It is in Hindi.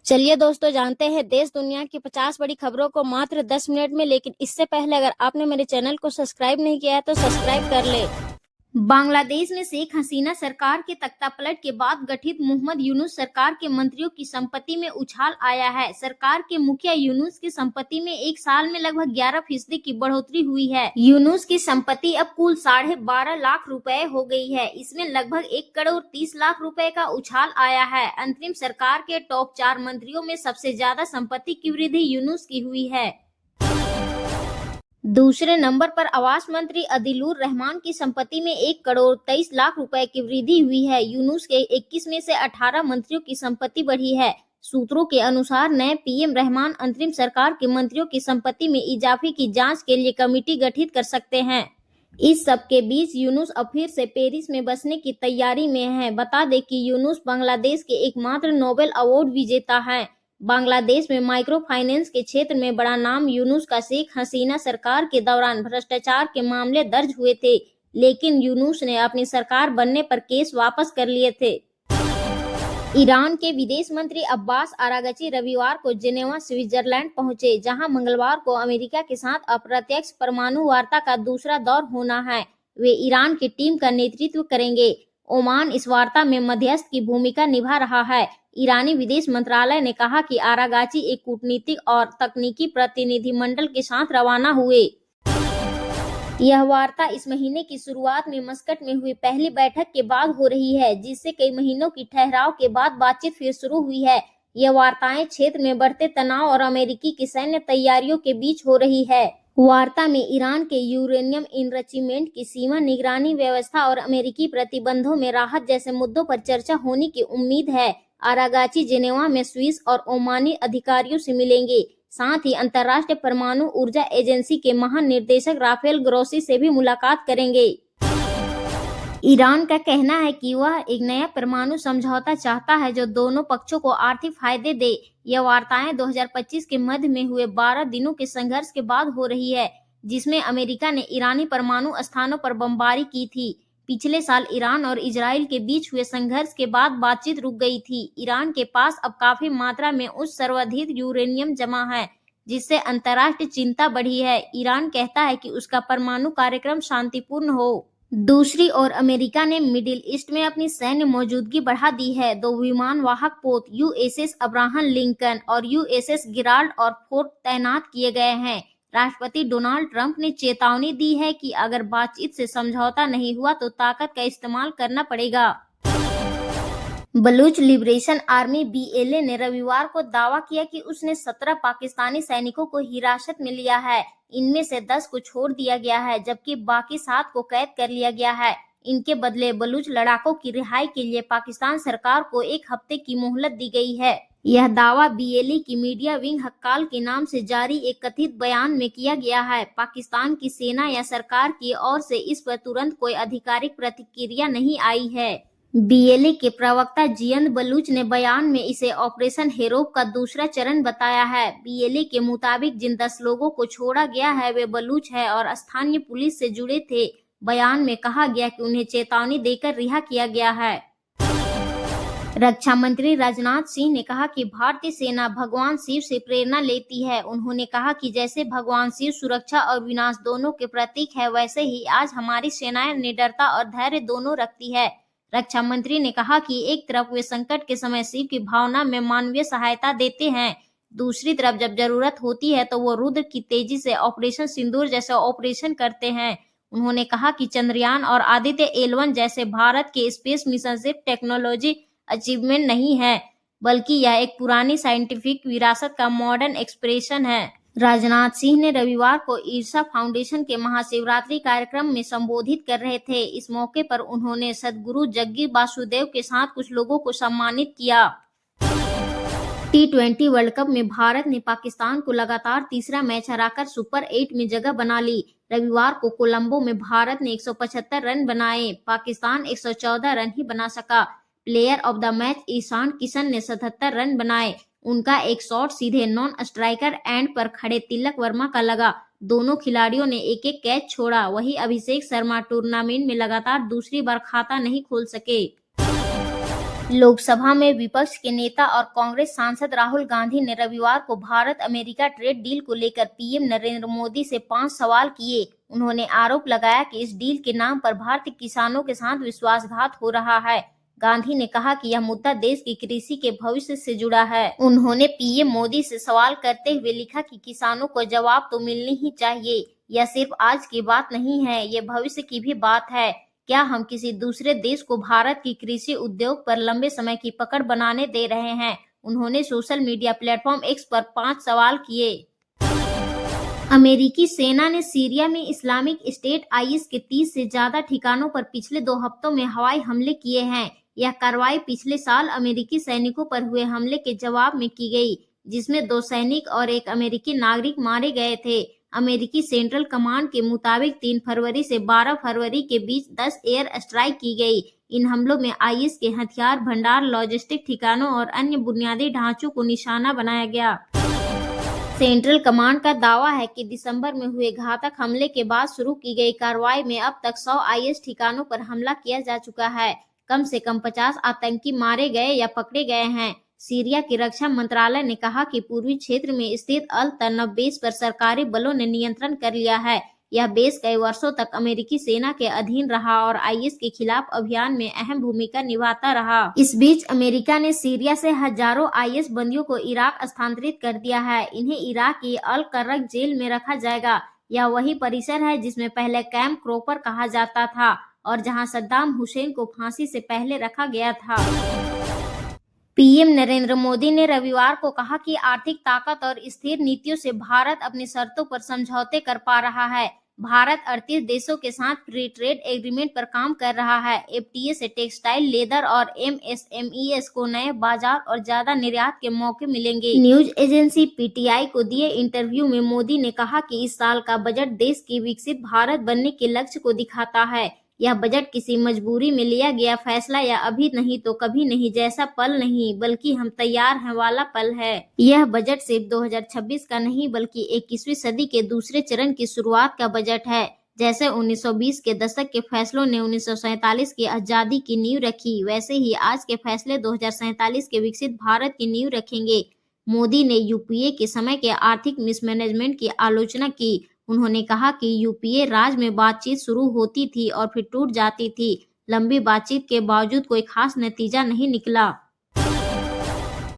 चलिए दोस्तों, जानते हैं देश दुनिया की 50 बड़ी खबरों को मात्र 10 मिनट में। लेकिन इससे पहले अगर आपने मेरे चैनल को सब्सक्राइब नहीं किया है तो सब्सक्राइब कर ले। बांग्लादेश में शेख हसीना सरकार के तख्तापलट के बाद गठित मोहम्मद यूनुस सरकार के मंत्रियों की संपत्ति में उछाल आया है। सरकार के मुखिया यूनुस की संपत्ति में एक साल में लगभग 11% की बढ़ोतरी हुई है। यूनुस की संपत्ति अब कुल 12.5 लाख रुपए हो गई है। इसमें लगभग 1,30,00,000 रुपए का उछाल आया है। अंतरिम सरकार के टॉप 4 मंत्रियों में सबसे ज्यादा संपत्ति की वृद्धि यूनुस की हुई है। दूसरे नंबर पर आवास मंत्री अदिलुर रहमान की संपत्ति में 1,23,00,000 रुपए की वृद्धि हुई है। यूनुस के 21 में से 18 मंत्रियों की संपत्ति बढ़ी है। सूत्रों के अनुसार नए पीएम रहमान अंतरिम सरकार के मंत्रियों की संपत्ति में इजाफे की जांच के लिए कमेटी गठित कर सकते हैं। इस सब के बीच यूनुस अब फिर से पेरिस में बसने की तैयारी में है। बता दें कि यूनुस बांग्लादेश के एकमात्र नोबेल अवार्ड विजेता हैं। बांग्लादेश में माइक्रो फाइनेंस के क्षेत्र में बड़ा नाम यूनुस का शेख हसीना सरकार के दौरान भ्रष्टाचार के मामले दर्ज हुए थे, लेकिन यूनुस ने अपनी सरकार बनने पर केस वापस कर लिए थे। ईरान के विदेश मंत्री अब्बास अरागची रविवार को जेनेवा स्विट्जरलैंड पहुंचे, जहां मंगलवार को अमेरिका के साथ अप्रत्यक्ष परमाणु वार्ता का दूसरा दौर होना है। वे ईरान की टीम का नेतृत्व करेंगे। ओमान इस वार्ता में मध्यस्थ की भूमिका निभा रहा है। ईरानी विदेश मंत्रालय ने कहा कि आरागाची एक कूटनीतिक और तकनीकी प्रतिनिधिमंडल के साथ रवाना हुए। यह वार्ता इस महीने की शुरुआत में मस्कट में हुई पहली बैठक के बाद हो रही है, जिससे कई महीनों की ठहराव के बाद बातचीत फिर शुरू हुई है। यह वार्ताएं क्षेत्र में बढ़ते तनाव और अमेरिकी की सैन्य तैयारियों के बीच हो रही है। वार्ता में ईरान के यूरेनियम इनरिचमेंट की सीमा निगरानी व्यवस्था और अमेरिकी प्रतिबंधों में राहत जैसे मुद्दों पर चर्चा होने की उम्मीद है। आरागाची जेनेवा में स्विस और ओमानी अधिकारियों से मिलेंगे। साथ ही अंतर्राष्ट्रीय परमाणु ऊर्जा एजेंसी के महानिदेशक राफेल ग्रोसी से भी मुलाकात करेंगे। ईरान का कहना है कि वह एक नया परमाणु समझौता चाहता है जो दोनों पक्षों को आर्थिक फायदे दे। यह वार्ताएं 2025 के मध्य में हुए 12 दिनों के संघर्ष के बाद हो रही है, जिसमें अमेरिका ने ईरानी परमाणु स्थानों पर बमबारी की थी। पिछले साल ईरान और इजराइल के बीच हुए संघर्ष के बाद बातचीत रुक गई थी। ईरान के पास अब काफी मात्रा में उच्च सर्वाधिक यूरेनियम जमा है, जिससे अंतर्राष्ट्रीय चिंता बढ़ी है। ईरान कहता है कि उसका परमाणु कार्यक्रम शांतिपूर्ण हो। दूसरी ओर अमेरिका ने मिडिल ईस्ट में अपनी सैन्य मौजूदगी बढ़ा दी है। 2 विमान वाहक पोत यूएसएस अब्राहम लिंकन और यूएसएस गिराल्ड और फोर्ड तैनात किए गए हैं। राष्ट्रपति डोनाल्ड ट्रंप ने चेतावनी दी है कि अगर बातचीत से समझौता नहीं हुआ तो ताकत का इस्तेमाल करना पड़ेगा। बलूच लिबरेशन आर्मी बीएलए ने रविवार को दावा किया कि उसने 17 पाकिस्तानी सैनिकों को हिरासत में लिया है। इनमें से 10 को छोड़ दिया गया है, जबकि बाकी 7 को कैद कर लिया गया है। इनके बदले बलूच लड़ाकों की रिहाई के लिए पाकिस्तान सरकार को 1 हफ्ते की मोहलत दी गई है। यह दावा बीएलए की मीडिया विंग हक्काल के नाम से जारी एक कथित बयान में किया गया है। पाकिस्तान की सेना या सरकार की ओर से इस पर तुरंत कोई आधिकारिक प्रतिक्रिया नहीं आई है। बीएलए के प्रवक्ता जियंद बलूच ने बयान में इसे ऑपरेशन हेरोप का दूसरा चरण बताया है। बीएलए के मुताबिक जिन 10 लोगों को छोड़ा गया है वे बलूच है और स्थानीय पुलिस से जुड़े थे। बयान में कहा गया कि उन्हें चेतावनी देकर रिहा किया गया है। रक्षा मंत्री राजनाथ सिंह ने कहा कि भारतीय सेना भगवान शिव से प्रेरणा लेती है। उन्होंने कहा कि जैसे भगवान शिव सुरक्षा और विनाश दोनों के प्रतीक है, वैसे ही आज हमारी सेनाएं निडरता और धैर्य दोनों रखती है। रक्षा मंत्री ने कहा कि एक तरफ वे संकट के समय शिव की भावना में मानवीय सहायता देते हैं, दूसरी तरफ जब जरूरत होती है तो वो रुद्र की तेजी से ऑपरेशन सिंदूर जैसे ऑपरेशन करते हैं। उन्होंने कहा कि चंद्रयान और आदित्य L1 जैसे भारत के स्पेस मिशन सिर्फ टेक्नोलॉजी अचीवमेंट नहीं है, बल्कि यह एक पुरानी साइंटिफिक विरासत का मॉडर्न एक्सप्रेशन है। राजनाथ सिंह ने रविवार को ईर्षा फाउंडेशन के महाशिवरात्रि कार्यक्रम में संबोधित कर रहे थे। इस मौके पर उन्होंने सद्गुरु जग्गी वासुदेव के साथ कुछ लोगों को सम्मानित किया। T20 वर्ल्ड कप में भारत ने पाकिस्तान को लगातार तीसरा मैच हराकर सुपर 8 में जगह बना ली। रविवार को कोलंबो में भारत ने 175 रन बनाए, पाकिस्तान 114 रन ही बना सका। Player of the match Ishan Kishan ने 77 रन बनाए। उनका एक शॉट सीधे नॉन स्ट्राइकर एंड पर खड़े तिलक वर्मा का लगा। दोनों खिलाड़ियों ने एक एक कैच छोड़ा। वहीं अभिषेक शर्मा टूर्नामेंट में लगातार दूसरी बार खाता नहीं खोल सके। लोकसभा में विपक्ष के नेता और कांग्रेस सांसद राहुल गांधी ने रविवार को भारत अमेरिका ट्रेड डील को लेकर पीएम नरेंद्र मोदी से 5 सवाल किए। उन्होंने आरोप लगाया कि इस डील के नाम पर भारतीय किसानों के साथ विश्वासघात हो रहा है। गांधी ने कहा कि यह मुद्दा देश की कृषि के भविष्य से जुड़ा है। उन्होंने पीएम मोदी से सवाल करते हुए लिखा कि किसानों को जवाब तो मिलनी ही चाहिए। यह सिर्फ आज की बात नहीं है, ये भविष्य की भी बात है। क्या हम किसी दूसरे देश को भारत की कृषि उद्योग पर लंबे समय की पकड़ बनाने दे रहे हैं? उन्होंने सोशल मीडिया प्लेटफॉर्म एक्स पर 5 सवाल किए। अमेरिकी सेना ने सीरिया में इस्लामिक स्टेट आईएस के 30 से ज्यादा ठिकानों पर पिछले 2 हफ्तों में हवाई हमले किए हैं। यह कार्रवाई पिछले साल अमेरिकी सैनिकों पर हुए हमले के जवाब में की गई, जिसमें 2 सैनिक और 1 अमेरिकी नागरिक मारे गए थे। अमेरिकी सेंट्रल कमांड के मुताबिक 3 फरवरी से 12 फरवरी के बीच 10 एयर स्ट्राइक की गई। इन हमलों में आईएस के हथियार भंडार, लॉजिस्टिक ठिकानों और अन्य बुनियादी ढांचों को निशाना बनाया गया। सेंट्रल कमांड का दावा है कि दिसंबर में हुए घातक हमले के बाद शुरू की गई कार्रवाई में अब तक 100 आईएस ठिकानों पर हमला किया जा चुका है। कम से कम 50 आतंकी मारे गए या पकड़े गए हैं। सीरिया की रक्षा मंत्रालय ने कहा कि पूर्वी क्षेत्र में स्थित अल तन्नब बेस पर सरकारी बलों ने नियंत्रण कर लिया है। यह बेस कई वर्षों तक अमेरिकी सेना के अधीन रहा और आईएस के खिलाफ अभियान में अहम भूमिका निभाता रहा। इस बीच अमेरिका ने सीरिया से हजारों आईएस बंदियों को इराक स्थानांतरित कर दिया है। इन्हें इराक की अल कर्रक जेल में रखा जाएगा। यह वही परिसर है जिसमें पहले कैंप क्रोपर कहा जाता था और जहां सद्दाम हुसैन को फांसी से पहले रखा गया था। पीएम नरेंद्र मोदी ने रविवार को कहा कि आर्थिक ताकत और स्थिर नीतियों से भारत अपनी शर्तों पर समझौते कर पा रहा है। भारत 38 देशों के साथ फ्री ट्रेड एग्रीमेंट पर काम कर रहा है। एफटीए से टेक्सटाइल, लेदर और एमएसएमईएस को नए बाजार और ज्यादा निर्यात के मौके मिलेंगे। न्यूज एजेंसी पीटीआई को दिए इंटरव्यू में मोदी ने कहा कि इस साल का बजट देश की विकसित भारत बनने के लक्ष्य को दिखाता है। यह बजट किसी मजबूरी में लिया गया फैसला या अभी नहीं तो कभी नहीं जैसा पल नहीं, बल्कि हम तैयार हैं वाला पल है। यह बजट सिर्फ 2026 का नहीं बल्कि 21वीं सदी के दूसरे चरण की शुरुआत का बजट है। जैसे 1920 के दशक के फैसलों ने 1947 की आजादी की नींव रखी, वैसे ही आज के फैसले 2047 के विकसित भारत की नींव रखेंगे। मोदी ने यूपीए के समय के आर्थिक मिसमैनेजमेंट की आलोचना की। उन्होंने कहा कि यूपीए राज में बातचीत शुरू होती थी और फिर टूट जाती थी। लंबी बातचीत के बावजूद कोई खास नतीजा नहीं निकला।